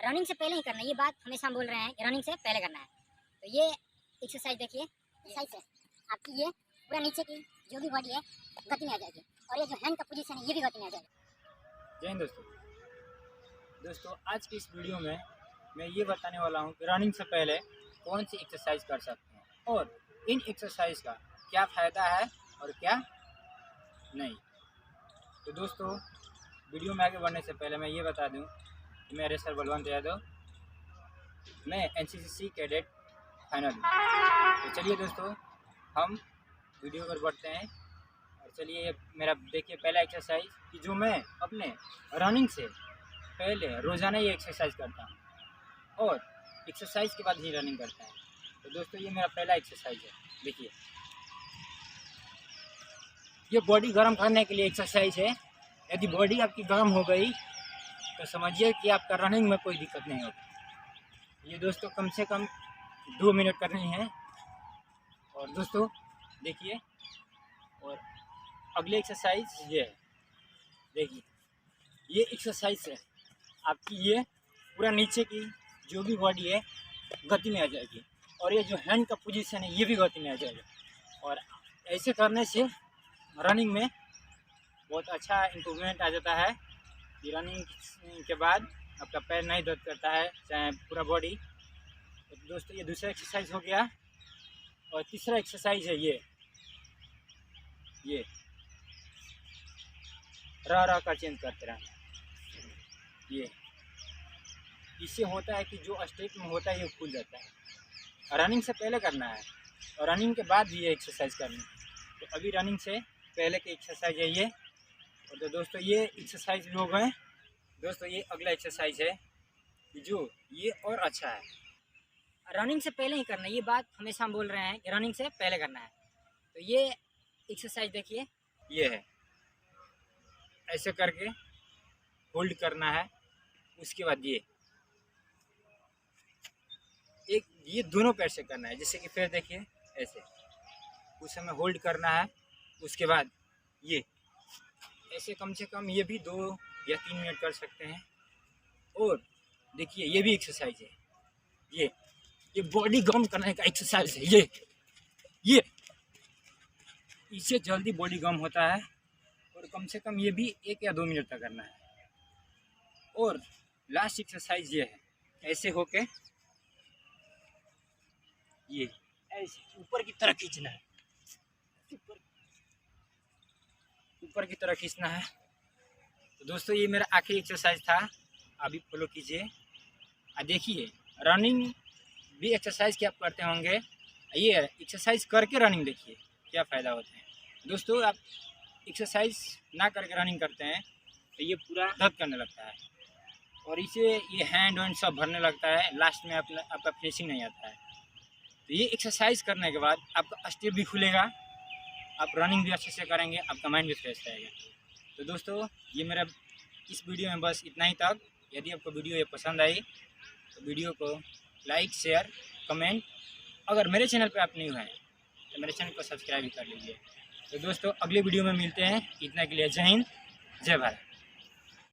Running से पहले ही करना है, ये बात हमेशा हम बोल रहे हैं कि रनिंग से पहले करना है। तो ये एक्सरसाइज देखिए, एक्सरसाइज से आपकी ये पूरा नीचे की जो भी बॉडी है गति में आ जाएगी, और ये जो हैंड का पोजीशन है ये भी गति में आ जाएगा। जय हिंद दोस्तों, आज की इस वीडियो में मैं ये बताने वाला हूँ कि रनिंग से पहले कौन सी एक्सरसाइज कर सकते हैं और इन एक्सरसाइज का क्या फ़ायदा है और क्या नहीं। तो दोस्तों, वीडियो में आगे बढ़ने से पहले मैं ये बता दूं कि मैं रेसर बलवंत यादव, मैं एनसीसी कैडेट फाइनल हूँ। तो चलिए दोस्तों, हम वीडियो पर बढ़ते हैं। और चलिए, ये मेरा देखिए पहला एक्सरसाइज कि जो मैं अपने रनिंग से पहले रोज़ाना ये एक्सरसाइज करता हूँ और एक्सरसाइज के बाद ही रनिंग करता है। तो दोस्तों, ये मेरा पहला एक्सरसाइज है। देखिए, ये बॉडी गर्म करने के लिए एक्सरसाइज है। यदि बॉडी आपकी गर्म हो गई तो समझिए कि आपका रनिंग में कोई दिक्कत नहीं होगी। ये दोस्तों कम से कम 2 मिनट करनी है। और दोस्तों देखिए, और अगले एक्सरसाइज ये है। देखिए, ये एक्सरसाइज है आपकी, ये पूरा नीचे की जो भी बॉडी है गति में आ जाएगी, और ये जो हैंड का पोजीशन है ये भी गति में आ जाएगा। और ऐसे करने से रनिंग में बहुत अच्छा इम्प्रूवमेंट आ जाता है कि रनिंग के बाद आपका पैर नहीं दर्द करता है, चाहे पूरा बॉडी। तो दोस्तों, ये दूसरा एक्सरसाइज हो गया। और तीसरा एक्सरसाइज है ये रह कर चेंज करते रहना। ये इससे होता है कि जो स्टेप में होता है ये खुल जाता है। रनिंग से पहले करना है और रनिंग के बाद भी ये एक्सरसाइज करनी है। तो अभी रनिंग से पहले की एक्सरसाइज है ये। और तो दोस्तों, ये एक्सरसाइज लोग हैं। दोस्तों, ये अगला एक्सरसाइज है जो ये और अच्छा है। रनिंग से पहले ही करना है, ये बात हमेशा हम बोल रहे हैं कि रनिंग से पहले करना है। तो ये एक्सरसाइज देखिए, ये है, ऐसे करके होल्ड करना है। उसके बाद ये दोनों पैर से करना है। जैसे कि फिर देखिए, ऐसे उस समय होल्ड करना है। उसके बाद ये ऐसे कम से कम ये भी 2 या 3 मिनट कर सकते हैं। और देखिए, ये भी एक्सरसाइज है। ये बॉडी गर्म करने का एक्सरसाइज है। ये इससे जल्दी बॉडी गर्म होता है। और कम से कम ये भी 1 या 2 मिनट तक करना है। और लास्ट एक्सरसाइज ये है, ऐसे होके ये ऐसे ऊपर की तरफ खींचना है, ऊपर की तरफ खींचना है। तो दोस्तों, ये मेरा आखिरी एक्सरसाइज था, अभी फॉलो कीजिए। देखिए, रनिंग भी एक्सरसाइज क्या आप करते होंगे, ये एक्सरसाइज करके रनिंग देखिए क्या फ़ायदा होता है। दोस्तों, आप एक्सरसाइज ना करके रनिंग करते हैं तो ये पूरा दर्द करने लगता है, और इसे ये हैंड वैंड सब भरने लगता है। लास्ट में आपका फिनिशिंग नहीं आता है। तो ये एक्सरसाइज करने के बाद आपका स्टेप भी खुलेगा, आप रनिंग भी अच्छे से करेंगे, आपका माइंड भी फ्रेश रहेगा। तो दोस्तों, ये मेरा इस वीडियो में बस इतना ही तक। यदि आपको वीडियो ये पसंद आई तो वीडियो को लाइक, शेयर, कमेंट। अगर मेरे चैनल पे आप न्यू हैं तो मेरे चैनल को सब्सक्राइब भी कर लीजिए। तो दोस्तों, अगले वीडियो में मिलते हैं। इतना के लिए जय हिंद, जय भारत।